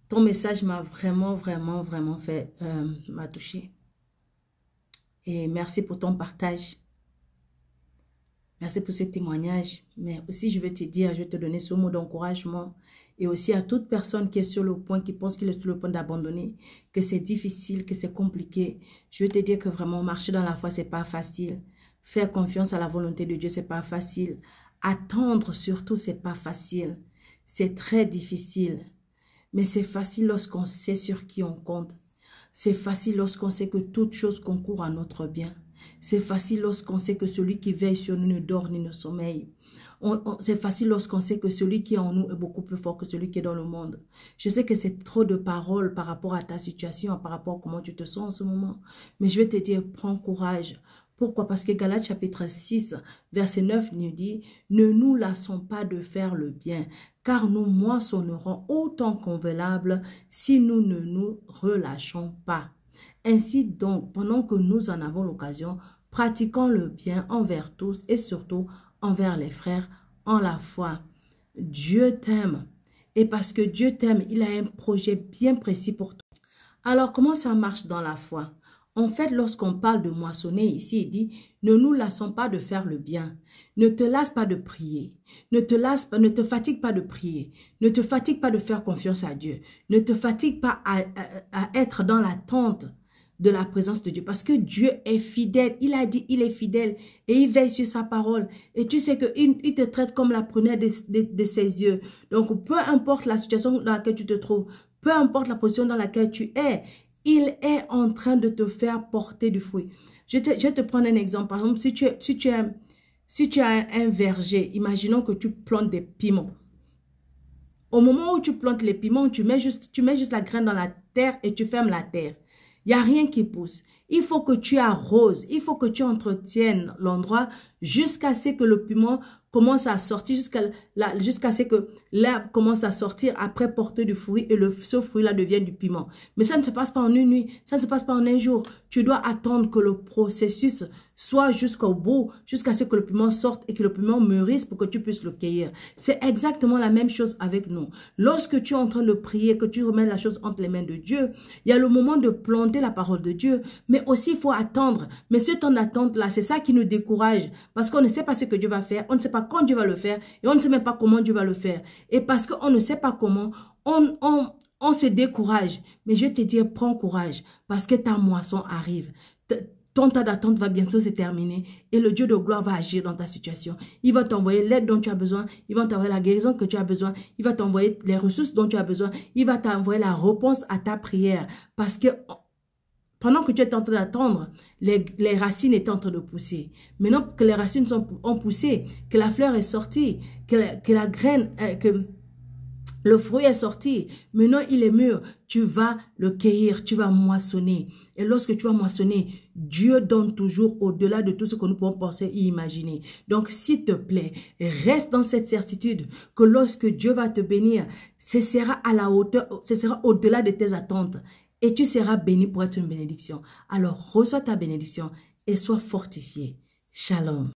Ton message m'a vraiment fait, m'a touché. Et merci pour ton partage. Merci pour ce témoignage. Mais aussi, je vais te dire, je vais te donner ce mot d'encouragement. Et aussi à toute personne qui est sur le point, qui pense qu'il est sur le point d'abandonner, que c'est difficile, que c'est compliqué. Je vais te dire que vraiment, marcher dans la foi, c'est pas facile. Faire confiance à la volonté de Dieu, c'est pas facile. Attendre surtout, c'est pas facile. C'est très difficile. Mais c'est facile lorsqu'on sait sur qui on compte. C'est facile lorsqu'on sait que toute chose concourt à notre bien. C'est facile lorsqu'on sait que celui qui veille sur nous ne dort ni ne sommeille. C'est facile lorsqu'on sait que celui qui est en nous est beaucoup plus fort que celui qui est dans le monde. Je sais que c'est trop de paroles par rapport à ta situation, par rapport à comment tu te sens en ce moment. Mais je vais te dire, prends courage. Pourquoi? Parce que Galates chapitre 6, verset 9 nous dit, « Ne nous lassons pas de faire le bien, car nous moissonnerons autant convenable si nous ne nous relâchons pas. » Ainsi donc, pendant que nous en avons l'occasion, pratiquons le bien envers tous et surtout envers les frères en la foi. Dieu t'aime. Et parce que Dieu t'aime, il a un projet bien précis pour toi. Alors, comment ça marche dans la foi? En fait, lorsqu'on parle de moissonner ici, il dit, ne nous lassons pas de faire le bien. Ne te lasse pas de prier. Ne te fatigue pas de prier. Ne te fatigue pas de faire confiance à Dieu. Ne te fatigue pas à être dans l'attente de la présence de Dieu. Parce que Dieu est fidèle. Il a dit, il est fidèle et il veille sur sa parole. Et tu sais qu'il te traite comme la prunelle de ses yeux. Donc, peu importe la situation dans laquelle tu te trouves, peu importe la position dans laquelle tu es, il est en train de te faire porter du fruit. Je vais te prendre un exemple. Par exemple, si tu as un verger, imaginons que tu plantes des piments. Au moment où tu plantes les piments, tu mets juste la graine dans la terre et tu fermes la terre. Il n'y a rien qui pousse. Il faut que tu arroses, il faut que tu entretiennes l'endroit jusqu'à ce que le piment commence à sortir, jusqu'à ce que l'herbe commence à sortir, après porter du fruit et ce fruit-là devient du piment. Mais ça ne se passe pas en une nuit, ça ne se passe pas en un jour. Tu dois attendre que le processus soit jusqu'au bout, jusqu'à ce que le piment sorte et que le piment mûrisse pour que tu puisses le cueillir. C'est exactement la même chose avec nous. Lorsque tu es en train de prier, que tu remets la chose entre les mains de Dieu, il y a le moment de planter la parole de Dieu, mais aussi il faut attendre. Mais ce temps d'attente-là, c'est ça qui nous décourage. Parce qu'on ne sait pas ce que Dieu va faire, on ne sait pas quand Dieu va le faire et on ne sait même pas comment Dieu va le faire. Et parce qu'on ne sait pas comment, on se décourage. Mais je vais te dire, prends courage parce que ta moisson arrive. Ton temps d'attente va bientôt se terminer et le Dieu de gloire va agir dans ta situation. Il va t'envoyer l'aide dont tu as besoin, il va t'envoyer la guérison que tu as besoin, il va t'envoyer les ressources dont tu as besoin, il va t'envoyer la réponse à ta prière. Parce que pendant que tu es en train d'attendre, les racines étaient en train de pousser. Maintenant que les racines ont poussé, que la fleur est sortie, que la graine, que le fruit est sorti, maintenant il est mûr, tu vas le cueillir, tu vas moissonner. Et lorsque tu vas moissonner, Dieu donne toujours au-delà de tout ce que nous pouvons penser et imaginer. Donc s'il te plaît, reste dans cette certitude que lorsque Dieu va te bénir, ce sera à la hauteur, ce sera au-delà de tes attentes. Et tu seras béni pour être une bénédiction. Alors reçois ta bénédiction et sois fortifié. Shalom.